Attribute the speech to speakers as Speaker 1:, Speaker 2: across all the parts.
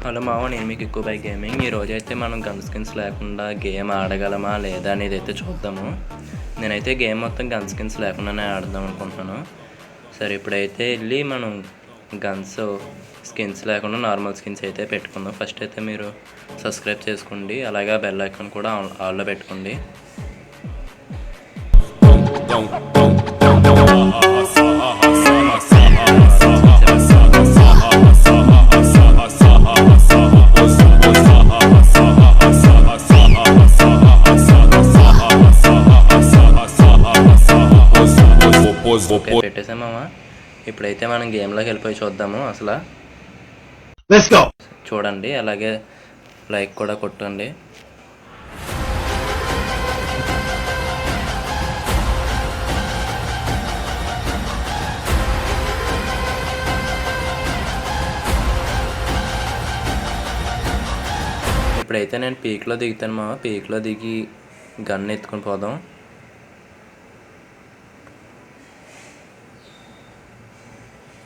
Speaker 1: Hello మావ, నేను మీకు ఎక్కువ బై గేమింగ్. ఈరోజైతే మనం గన్ స్కిన్స్ లేకుండా గేమ్ ఆడగలమా లేదా అనేది అయితే చూద్దాము. నేనైతే గేమ్ మొత్తం గన్ స్కిన్స్ లేకుండానే ఆడదాం అనుకుంటున్నాను. సరే, ఇప్పుడైతే వెళ్ళి మనం గన్స్ స్కిన్స్ లేకుండా నార్మల్ స్కిన్స్ అయితే పెట్టుకుందాం. ఫస్ట్ అయితే మీరు సబ్స్క్రైబ్ చేసుకోండి, అలాగే బెల్ ఐకాన్ కూడా ఆన్లో పెట్టుకోండి. పెట్టేసామా? ఇప్పుడైతే మనం గేమ్లోకి వెళ్ళిపోయి చూద్దాము. అసలు చూడండి, అలాగే లైక్ కూడా కొట్టండి. ఇప్పుడైతే నేను పీక్లో దిగుతాను మా. పీక్లో దిగి గన్ ఎత్తుకొని పోదాం.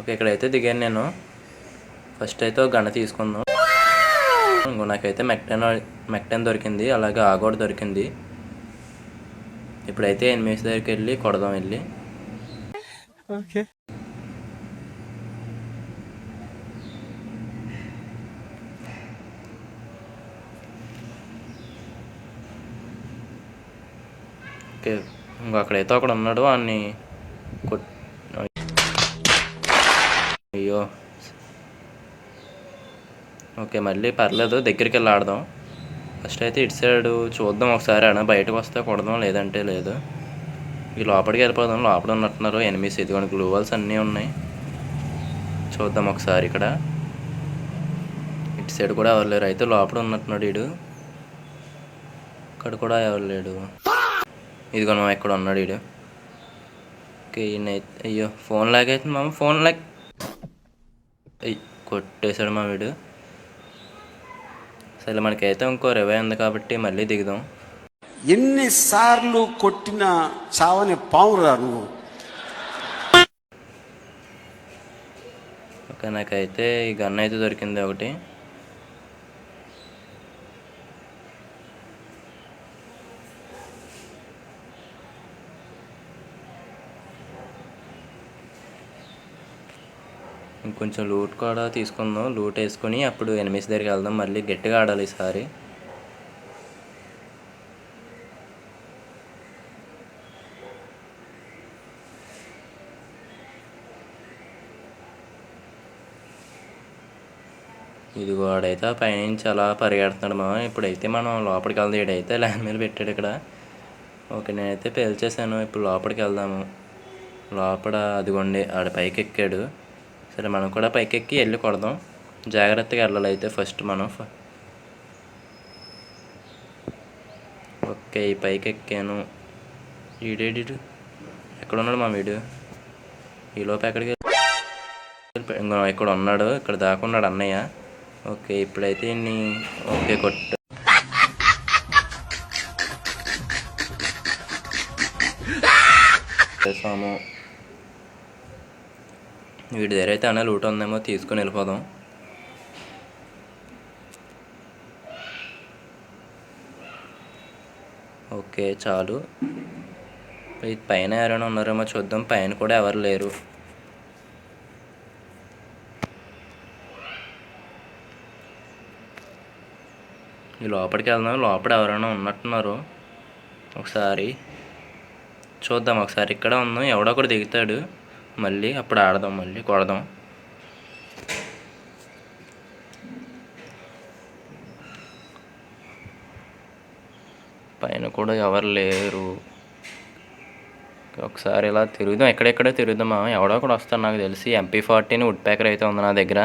Speaker 1: ఓకే, ఇక్కడైతే దిగాను నేను. ఫస్ట్ అయితే గన్ తీసుకుందాం. నాకైతే మెక్టెన్ దొరికింది, అలాగే ఆగోడ్ దొరికింది. ఇప్పుడైతే ఎనిమిస్ దగ్గరికి వెళ్ళి కొడదాం. వెళ్ళి ఓకే ఓకే, అక్కడైతే ఒకడు ఉన్నాడు. వాడిని అయ్యో, ఓకే మళ్ళీ పర్లేదు, దగ్గరికి వెళ్ళి ఆడదాం. ఫస్ట్ అయితే ఇటు సైడ్ చూద్దాం ఒకసారి. ఆడ బయటకు వస్తే కొడదాం, లేదంటే లేదు. ఈ లోపలికి వెళ్ళిపోదాం. లోపల ఉన్నట్టున్నారు ఎనిమిస్. ఇదిగోండి, గ్లూ వాల్స్ అన్నీ ఉన్నాయి. చూద్దాం ఒకసారి. ఇక్కడ ఇటు సైడ్ కూడా ఎవరు లేరు. అయితే లోపల ఉన్నట్టున్నాడు వీడు. ఇక్కడ కూడా ఎవరు లేడు. ఇదిగోను ఇక్కడ ఉన్నాడు వీడు. ఓకే, అయ్యో ఫోన్ లాగైతుంది మామ. ఫోన్ లాగ్ కొట్టేశాడు మా వీడు. సరే, మనకైతే ఇంకో రివై ఉంది కాబట్టి మళ్ళీ దిగుదాం.
Speaker 2: ఎన్నిసార్లు కొట్టిన చావని పావురా నువ్వు.
Speaker 1: ఓకే, నాకైతే ఈ గన్ అయితే దొరికింది ఒకటి. ఇంకొంచెం లూట్ కూడా తీసుకుందాం. లూట్ వేసుకొని అప్పుడు ఎనిమిస్ దగ్గరికి వెళ్దాం. మళ్ళీ గట్టిగా ఆడాలి ఈసారి. ఇదిగో ఆడైతే పైనుంచి అలా పరిగెడుతున్నాడు మా. ఇప్పుడైతే మనం లోపలికి వెళ్దాం. ఈడైతే ల్యాండ్ మీద పెట్టాడు ఇక్కడ. ఓకే, నేనైతే పేల్చేసాను. ఇప్పుడు లోపలికి వెళ్దాము. లోపల అదిగోండి ఆడ పైకి ఎక్కాడు. సరే, మనం కూడా పైకి ఎక్కి వెళ్ళి కొడదాం. జాగ్రత్తగా వెళ్ళాలి అయితే ఫస్ట్ మనం. ఓకే, ఈ పైకి ఎక్కాను. ఈడేడు ఎక్కడ ఉన్నాడు మా వీడు? ఈలోపు ఎక్కడికి ఇక్కడ ఉన్నాడు. ఇక్కడ దాకున్నాడు అన్నయ్య. ఓకే, ఇప్పుడైతే ఓకే కొట్టేసాము. వీడి దగ్గర అయితే అన్న లూట్ ఉందేమో, తీసుకుని వెళ్ళిపోదాం. ఓకే చాలు. పైన ఎవరైనా ఉన్నారేమో చూద్దాం. పైన కూడా ఎవరు లేరు. ఈ లోపలికి వెళ్దాం. లోపల ఎవరైనా ఉన్నట్టున్నారు. ఒకసారి చూద్దాం. ఒకసారి ఇక్కడ ఉందాం. ఎవడో ఒకడు దిగుతాడు. మళ్ళీ అప్పుడు ఆడదాం, మళ్ళీ కొడదాం. పైన కూడా ఎవరు లేరు. ఒకసారి ఇలా తిరుగుదాం. ఎక్కడెక్కడో తిరుగుదామా. ఎవడో కూడా వస్తాను నాకు తెలిసి. MP40 వుడ్ ప్యాకర్ అయితే ఉంది నా దగ్గర.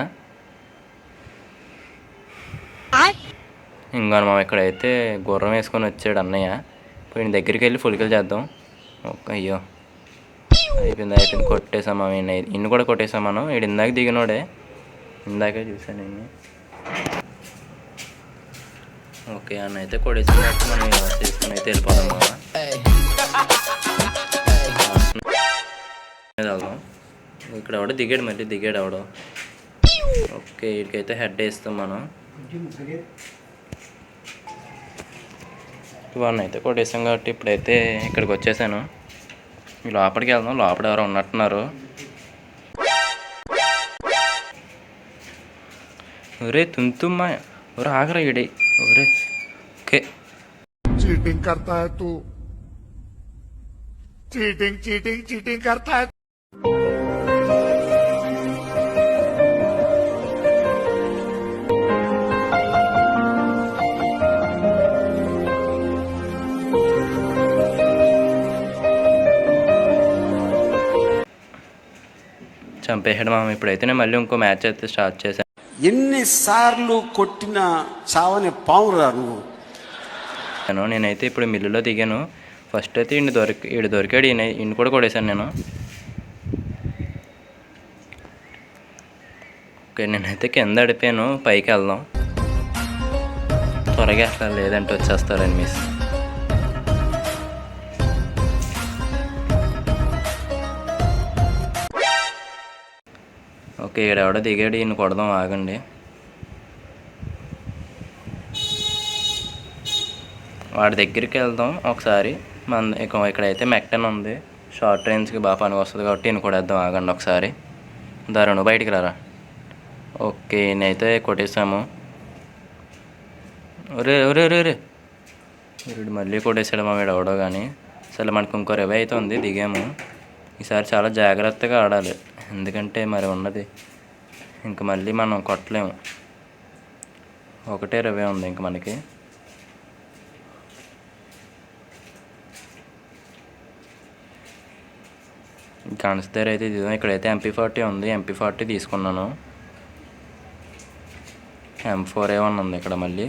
Speaker 1: ఇంకా మా ఇక్కడైతే గుర్రం వేసుకొని వచ్చాడు అన్నయ్య. పోయిన దగ్గరికి వెళ్ళి ఫుల్కిల్ చేద్దాం. ఓకే, అయ్యో అయిపోయింది. కొట్టేసామా. ఇన్ని కూడా కొట్టేసాం మనం. వీడు ఇందాక దిగినోడే, ఇందాకే చూసాను ఇన్ని. ఓకే, అన్న అయితే కొట్టేసినట్టు మనం చేసుకుని అయితే వెళ్ళిపోదాం. వెళ్దాం. ఇక్కడ ఎవడో దిగాడు, మళ్ళీ దిగాడు ఎవడో. ఓకే, వీడికైతే హెడ్ వేస్తాం మనం. వన్ అయితే కొట్టేసాం కాబట్టి ఇప్పుడైతే ఇక్కడికి వచ్చేసాను. లోపలికి వెళ్దాం. లోపల ఎవరో ఉన్నట్టున్నారు. ఒరే తుంతుమ్మా, ఒరే ఆగరా ఇడి. ఒరే ఓకే,
Speaker 3: चीटिंग करता है तू चीटिंग चीटिंग चीटिंग करता है
Speaker 1: చంపేసాడు మామ. ఇప్పుడైతే నేను మళ్ళీ ఇంకో మ్యాచ్ అయితే స్టార్ట్ చేశాను.
Speaker 2: ఎన్నిసార్లు కొట్టిన చావని పావురా నువ్వు.
Speaker 1: నేనైతే ఇప్పుడు మిల్లులో దిగాను. ఫస్ట్ అయితే ఈడు దొరికాడు. ఈయన కూడా కొడేశాను నేను. ఓకే, నేనైతే కింద అడిపాను. పైకి వెళ్దాం త్వరగా, అట్లా లేదంటే వచ్చేస్తారని మిస్. ఓకే, ఈడెవడో దిగాడు. ఈయన కొడదాం, ఆగండి. వాడి దగ్గరికి వెళ్దాం ఒకసారి. ఇక్కడైతే మెక్టన్ ఉంది, షార్ట్ రేంజ్కి బాగా పనికి వస్తుంది కాబట్టి ఈయన కొడేద్దాం, ఆగండి ఒకసారి. దారుణు బయటికి రారా. ఓకే, ఈయనైతే కొట్టేసాము. ఒరే ఒరే ఒరే ఒరే, వీడు మళ్ళీ కొట్టేసాడు మా వీడు ఎవడో కానీ. అసలు మనకు ఇంకో రివే అయితే ఉంది, దిగాము. ఈసారి చాలా జాగ్రత్తగా ఆడాలి, ఎందుకంటే మరి ఉన్నది ఇంక మళ్ళీ మనం కొట్టలేము. ఒకటే రివే ఉంది ఇంక మనకి. గన్స్ దగ్గర అయితే ఇది. ఇక్కడైతే MP40 ఉంది, MP40 తీసుకున్నాను. M4A1 ఉంది ఇక్కడ మళ్ళీ.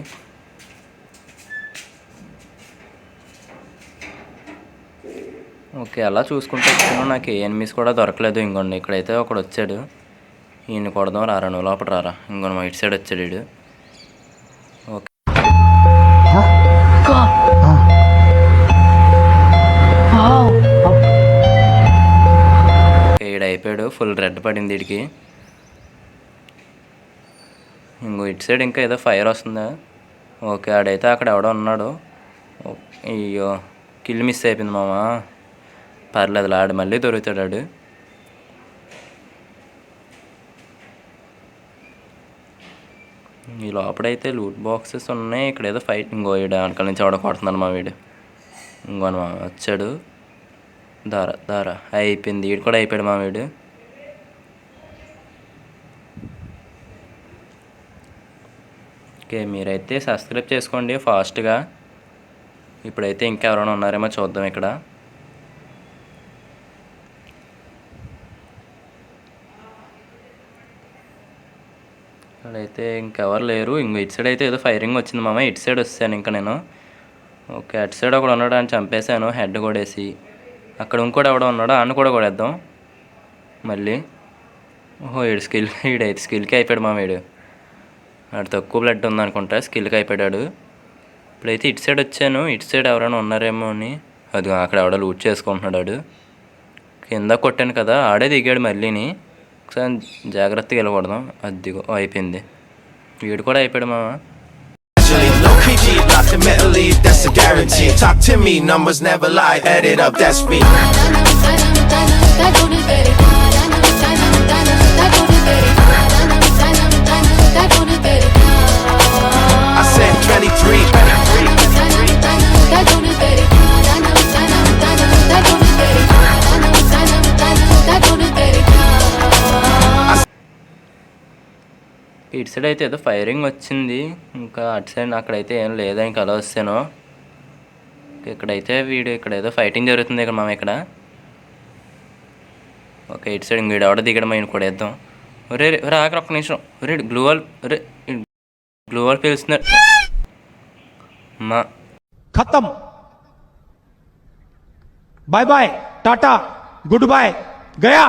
Speaker 1: ఓకే, అలా చూసుకుంటే నాకు ఏ ఎనిమిస్ కూడా దొరకలేదు. ఇంకోండి ఇక్కడైతే ఒకడు వచ్చాడు. ఈయన కొడదాం, రారా నువ్వు లోపల రారా. ఇంకొన మా ఇటు సైడ్ వచ్చాడు వీడు. ఓకే, ఈడు అయిపోయాడు. ఫుల్ రెడ్ పడింది వీడికి. ఇంకో ఇటు సైడ్ ఇంకా ఏదో ఫైర్ వస్తుందా. ఓకే, ఆడైతే అక్కడ ఎవడో ఉన్నాడు. అయ్యో, కిల్ మిస్ అయిపోయింది మామా. పర్లేదు, ఆడు మళ్ళీ దొరుకుతాడు ఆడు. ఈ లోపలైతే లూట్ బాక్సెస్ ఉన్నాయి. ఇక్కడ ఏదో ఫైట్. ఇంకో వీడు వెనకాల నుంచి ఎవడో కొడుతున్నాడు మా వీడు. ఇంకో మా వచ్చాడు. దారా అయిపోయింది. వీడు కూడా అయిపోయాడు మా వీడు. ఓకే, మీరైతే సబ్స్క్రైబ్ చేసుకోండి ఫాస్ట్గా. ఇప్పుడైతే ఇంకెవరైనా ఉన్నారేమో చూద్దాం ఇక్కడ. ఇక్కడైతే ఇంకెవరు లేరు. ఇంకో ఇటు సైడ్ అయితే ఏదో ఫైరింగ్ వచ్చింది మామ. ఇటు సైడ్ వస్తాను ఇంకా నేను. ఓకే, అటు సైడ్ ఒకడు ఉన్నాడు, అని చంపేశాను హెడ్ కొడేసి. అక్కడ ఇంకోటి ఎవడో ఉన్నాడు, అన్న కూడా కొడేద్దాం మళ్ళీ. ఓహో, ఈడైతే స్కిల్కి అయిపోయాడు మా వీడు. వాడు తక్కువ బ్లడ్ ఉందనుకుంటా, స్కిల్కి అయిపోయాడు. ఇప్పుడైతే ఇటు సైడ్ వచ్చాను. ఇటు సైడ్ ఎవరైనా ఉన్నారేమో అని. అది అక్కడ ఎవడో లూట్ చేసుకుంటున్నాడు వాడు. కింద కొట్టాను కదా, ఆడే దిగాడు మళ్ళీని. ఒకసారి జాగ్రత్తగా వెళ్ళకూడదాం. అదిగో అయిపోయింది. వీడు కూడా అయిపోయాడు మామ.
Speaker 4: No PG, locked in mentally, that's a guarantee. Talk to me, numbers never lie, add it up, that's me. I said 23.
Speaker 1: ఇటు సైడ్ అయితే ఏదో ఫైరింగ్ వచ్చింది. ఇంకా అటు సైడ్ అక్కడైతే ఏం లేదా. ఇంకా అలా వస్తాను. ఇక్కడైతే ఇక్కడ ఏదో ఫైటింగ్ జరుగుతుంది ఇక్కడ మనం ఇక్కడ. ఓకే, ఇటు సైడ్ వీడు ఎవడ దిగడం ఆయన కూడా వేద్దాం. ఒరే ఆఖరి ఒక్క నిమిషం. ఒరే గ్లూ వాల్ పేలుస్తున్నాడు అమ్మా.
Speaker 5: खत्म बाय बाय टाटा गुड बाय गया